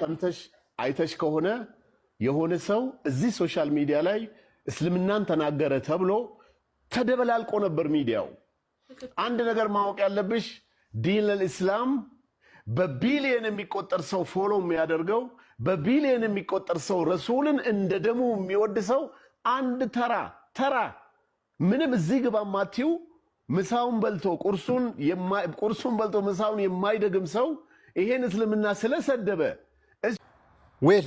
ሰምተሽ አይተሽ ከሆነ የሆነ ሰው እዚህ ሶሻል ሚዲያ ላይ እስልምናን ተናገረ ተብሎ ተደበላልቆ ነበር ሚዲያው። አንድ ነገር ማወቅ ያለብሽ ዲን አልእስላም በቢሊየን የሚቆጠር ሰው ፎሎ የሚያደርገው በቢሊየን የሚቆጠር ሰው ረሱልን እንደ ደሙ የሚወድ ሰው አንድ ተራ ምንም እዚህ ግባ ማቲው ምሳውን በልቶ ቁርሱን በልቶ ምሳውን የማይደግም ሰው ይሄን እስልምና ስለሰደበ ዌል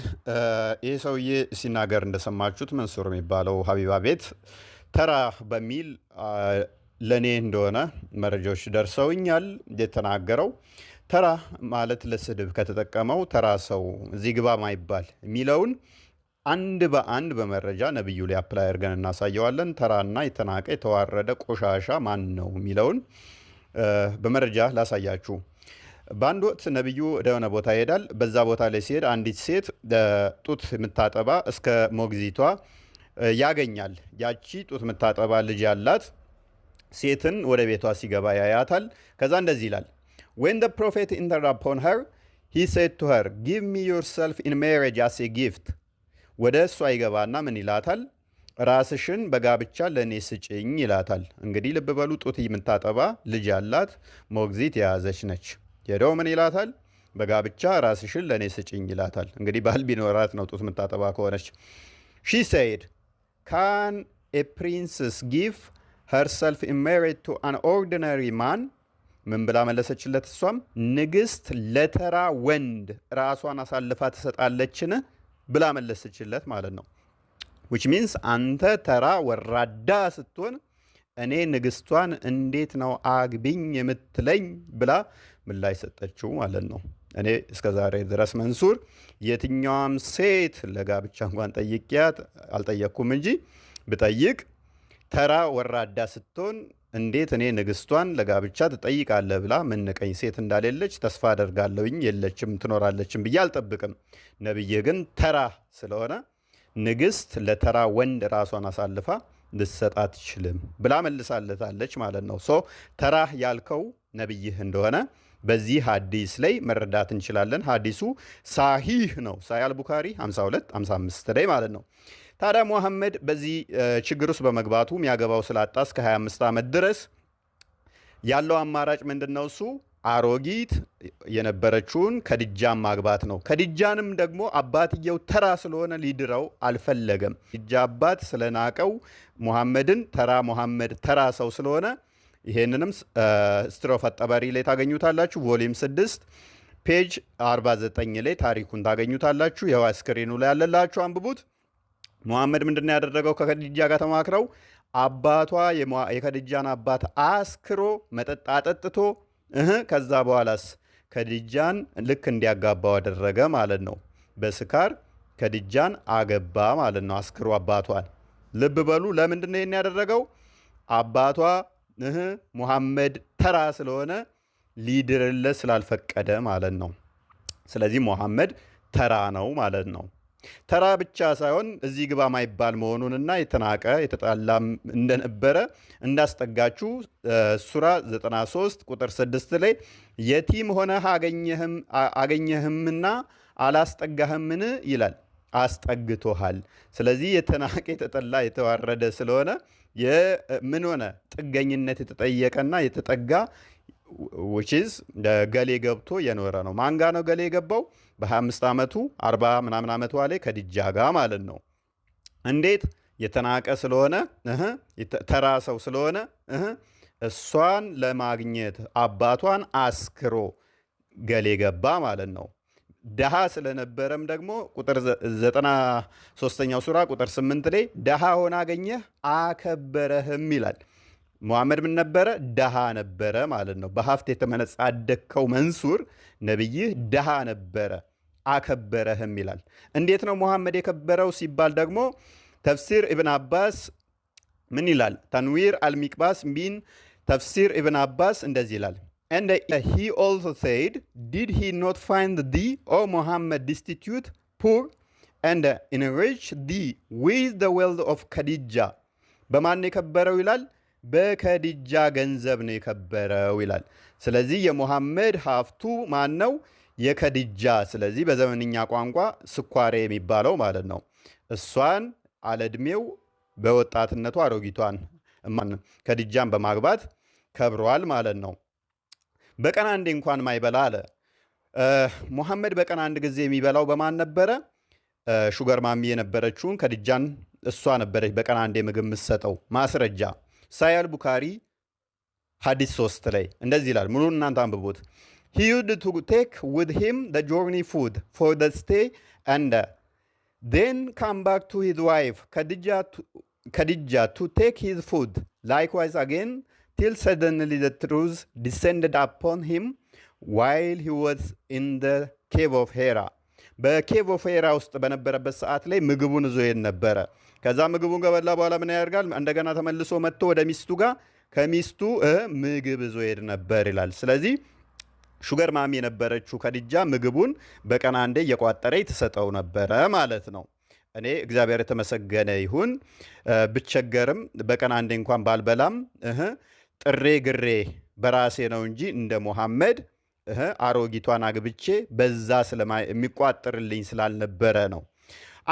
ይህ ሰውዬ ሲናገር እንደሰማችሁት መንሱር የሚባለው ሀቢባ ቤት ተራ በሚል ለእኔ እንደሆነ መረጃዎች ደርሰውኛል። የተናገረው ተራ ማለት ለስድብ ከተጠቀመው ተራ ሰው እዚህ ግባ ማይባል የሚለውን አንድ በአንድ በመረጃ ነብዩ ላይ አፕላይ አድርገን እናሳየዋለን። ተራና የተናቀ የተዋረደ ቆሻሻ ማን ነው የሚለውን በመረጃ ላሳያችሁ። በአንድ ወቅት ነብዩ ወደሆነ ቦታ ይሄዳል። በዛ ቦታ ላይ ሲሄድ አንዲት ሴት ጡት የምታጠባ እስከ ሞግዚቷ ያገኛል። ያቺ ጡት የምታጠባ ልጅ ያላት ሴትን ወደ ቤቷ ሲገባ ያያታል። ከዛ እንደዚህ ይላል When the prophet entered upon her, he said to her, Give me yourself in marriage as a gift. ወደ እሷ ይገባና ምን ይላታል? ራስሽን በጋብቻ ለእኔ ስጭኝ ይላታል። እንግዲህ ልብ በሉ፣ ጡት የምታጠባ ልጅ ያላት ሞግዚት የያዘች ነች። ሄደው ምን ይላታል? በጋብቻ ራስሽን ለእኔ ስጭኝ ይላታል። እንግዲህ ባል ቢኖራት ነው ጡት የምታጠባ ከሆነች። She said, Can a princess give herself in marriage to an ordinary man? ምን ብላ መለሰችለት? እሷም ንግስት ለተራ ወንድ ራሷን አሳልፋ ትሰጣለችን ብላ መለሰችለት ማለት ነው። which means አንተ ተራ ወራዳ ስትሆን እኔ ንግስቷን እንዴት ነው አግቢኝ የምትለኝ ብላ ምላሽ ሰጠችው ማለት ነው። እኔ እስከ ዛሬ ድረስ መንሱር የትኛውም ሴት ለጋብቻ እንኳን ጠይቂያት አልጠየቅኩም እንጂ ብጠይቅ ተራ ወራዳ ስትሆን እንዴት እኔ ንግስቷን ለጋብቻ ትጠይቃለህ ብላ ምንቀኝ ሴት እንዳሌለች ተስፋ አደርጋለሁኝ። የለችም ትኖራለችም ብዬ አልጠብቅም። ነብይ ግን ተራ ስለሆነ ንግስት ለተራ ወንድ ራሷን አሳልፋ ልትሰጥ አትችልም ብላ መልሳለታለች ማለት ነው። ሶ ተራ ያልከው ነብይህ እንደሆነ በዚህ ሐዲስ ላይ መረዳት እንችላለን። ሐዲሱ ሳሂህ ነው። ሳሂህ አልቡኻሪ 52 55 ላይ ማለት ነው። ታዲያ ሙሐመድ በዚህ ችግር ውስጥ በመግባቱ የሚያገባው ስላጣ እስከ 25 ዓመት ድረስ ያለው አማራጭ ምንድነው? እሱ አሮጊት የነበረችውን ከድጃን ማግባት ነው። ከድጃንም ደግሞ አባትየው ተራ ስለሆነ ሊድረው አልፈለገም። ድጃ አባት ስለናቀው ሙሐመድን ሙሐመድ ተራ ሰው ስለሆነ ይሄንንም ስትሮፍ አጠባሪ ላይ ታገኙታላችሁ። ቮሊዩም 6 ፔጅ 49 ላይ ታሪኩን ታገኙታላችሁ። ያው ስክሪኑ ላይ ያለላችሁ አንብቡት። ሙሐመድ ምንድነው ያደረገው? ከከዲጃ ጋር ተማክረው አባቷ የከዲጃን አባት አስክሮ መጠጥ አጠጥቶ ከዛ በኋላስ ከዲጃን ልክ እንዲያጋባው አደረገ ማለት ነው። በስካር ከዲጃን አገባ ማለት ነው፣ አስክሮ አባቷን። ልብ በሉ፣ ለምንድነው ይሄን ያደረገው? አባቷ ሙሐመድ ተራ ስለሆነ ሊድርለት ስላልፈቀደ ማለት ነው። ስለዚህ ሙሐመድ ተራ ነው ማለት ነው። ተራ ብቻ ሳይሆን እዚህ ግባ ማይባል መሆኑንና የተናቀ የተጣላም እንደነበረ እንዳስጠጋችሁ ሱራ 93 ቁጥር 6 ላይ የቲም ሆነህ አገኘህምና አላስጠጋህምን ይላል። አስጠግቶሃል። ስለዚህ የተናቀ የተጠላ የተዋረደ ስለሆነ ምን ሆነ? ጥገኝነት የተጠየቀና የተጠጋ which is ገሌ ገብቶ የኖረ ነው። ማንጋ ነው ገሌ የገባው? በ25 ዓመቱ 40 ምናምን ዓመቷ ላይ ከዲጃ ጋር ማለት ነው። እንዴት? የተናቀ ስለሆነ ተራ ሰው ስለሆነ እሷን ለማግኘት አባቷን አስክሮ ገሌ ገባ ማለት ነው። ደሃ ስለነበረም ደግሞ ቁጥር 93ኛው ሱራ ቁጥር 8 ላይ ደሃ ሆነ አገኘህ አከበረህም ይላል። ሙሐመድ ምን ነበረ? ደሃ ነበረ ማለት ነው። በሀብት የተመነጻደከው መንሱር ነብይህ ደሃ ነበረ አከበረህም ይላል። እንዴት ነው ሙሐመድ የከበረው ሲባል ደግሞ ተፍሲር ኢብን አባስ ምን ይላል? ተንዊር አልሚቅባስ ሚን ተፍሲር ኢብን አባስ እንደዚህ ይላል። And he also said, Did he not find thee, O Muhammad, destitute, poor, and enrich thee with the wealth of Khadija? በማን የከበረው ይላል? በከዲጃ ገንዘብ ነው የከበረው ይላል። ስለዚህ የሙሐመድ ሀብቱ ማን ነው? የከድጃ ስለዚህ በዘመንኛ ቋንቋ ስኳሬ የሚባለው ማለት ነው። እሷን አለዕድሜው በወጣትነቱ አሮጊቷን ከድጃን በማግባት ከብሯል ማለት ነው። በቀን አንዴ እንኳን ማይበላ አለ ሙሐመድ። በቀን አንድ ጊዜ የሚበላው በማን ነበረ? ሹገር ማሚ የነበረችውን ከድጃን እሷ ነበረች በቀን አንዴ ምግብ የምትሰጠው። ማስረጃ ሳያል ቡካሪ ሐዲስ 3 ላይ እንደዚህ ይላል። ሙሉ እናንተ አንብቡት። he used to take with him the journey food for the stay and then come back to his wife Khadija to take his food likewise again till suddenly the truth descended upon him while he was in the cave of Hera. በኬቭ ኦፍ ሄራ ውስጥ በነበረበት ሰዓት ላይ ምግቡን ይዞ ይሄድ ነበረ። ከዛ ምግቡን ከበላ በኋላ ምን ያደርጋል? እንደገና ተመልሶ መጥቶ ወደ ሚስቱ ጋር ከሚስቱ ምግብ ይዞ ይሄድ ነበር ይላል። ስለዚህ ሹገር ማሚ የነበረችው ከድጃ ምግቡን በቀን አንዴ እየቋጠረች ትሰጠው ነበረ ማለት ነው። እኔ እግዚአብሔር የተመሰገነ ይሁን ብቸገርም በቀን አንዴ እንኳን ባልበላም ጥሬ ግሬ በራሴ ነው እንጂ እንደ ሙሐመድ አሮጊቷን አግብቼ በዛ የሚቋጥርልኝ ስላልነበረ ነው።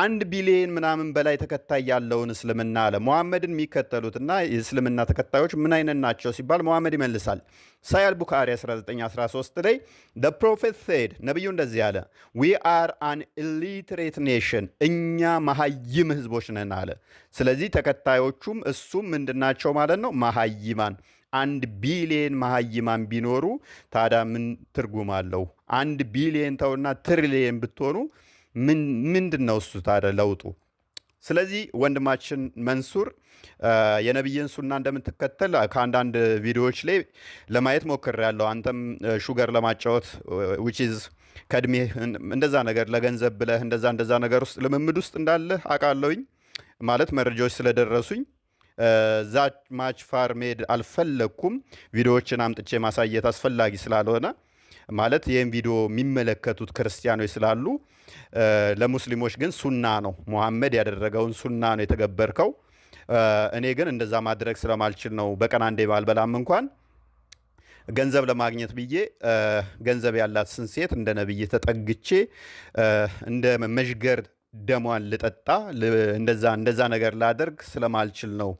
1 ቢሊዮን ምናምን በላይ ተከታይ ያለውን እስልምና አለ ሙሐመድን የሚከተሉትና የእስልምና ተከታዮች ምን አይነት ናቸው ሲባል ሙሐመድ ይመልሳል። ሳያል ቡካሪ 1913 ላይ the prophet said ነብዩ እንደዚህ አለ we are an illiterate nation እኛ መሐይም ህዝቦች ነን አለ። ስለዚህ ተከታዮቹም እሱም ምንድናቸው ማለት ነው? መሐይማን። 1 ቢሊዮን መሐይማን ቢኖሩ ታዲያ ምን ትርጉም አለው? 1 ቢሊዮን ተውና ትሪሊየን ብትሆኑ ምንድን ነው እሱ ታዲያ ለውጡ? ስለዚህ ወንድማችን መንሱር የነብይን ሱና እንደምትከተል ከአንዳንድ ቪዲዮዎች ላይ ለማየት ሞክሬያለሁ። አንተም ሹገር ለማጫወት which is ከእድሜ እንደዛ ነገር ለገንዘብ ብለህ እንደዛ ነገር ውስጥ ልምምድ ውስጥ እንዳለህ አውቃለሁኝ። ማለት መረጃዎች ስለደረሱኝ ዛት ማች ፋር ሜድ አልፈለኩም። ቪዲዮዎችን አምጥቼ ማሳየት አስፈላጊ ስላልሆነ ማለት ይህን ቪዲዮ የሚመለከቱት ክርስቲያኖች ስላሉ ለሙስሊሞች ግን ሱና ነው። ሙሐመድ ያደረገውን ሱና ነው የተገበርከው። እኔ ግን እንደዛ ማድረግ ስለማልችል ነው በቀን አንዴ ባልበላም እንኳን ገንዘብ ለማግኘት ብዬ ገንዘብ ያላት ሴት እንደ ነብይ ተጠግቼ እንደ መዥገር ደሟን ልጠጣ እንደዛ ነገር ላደርግ ስለማልችል ነው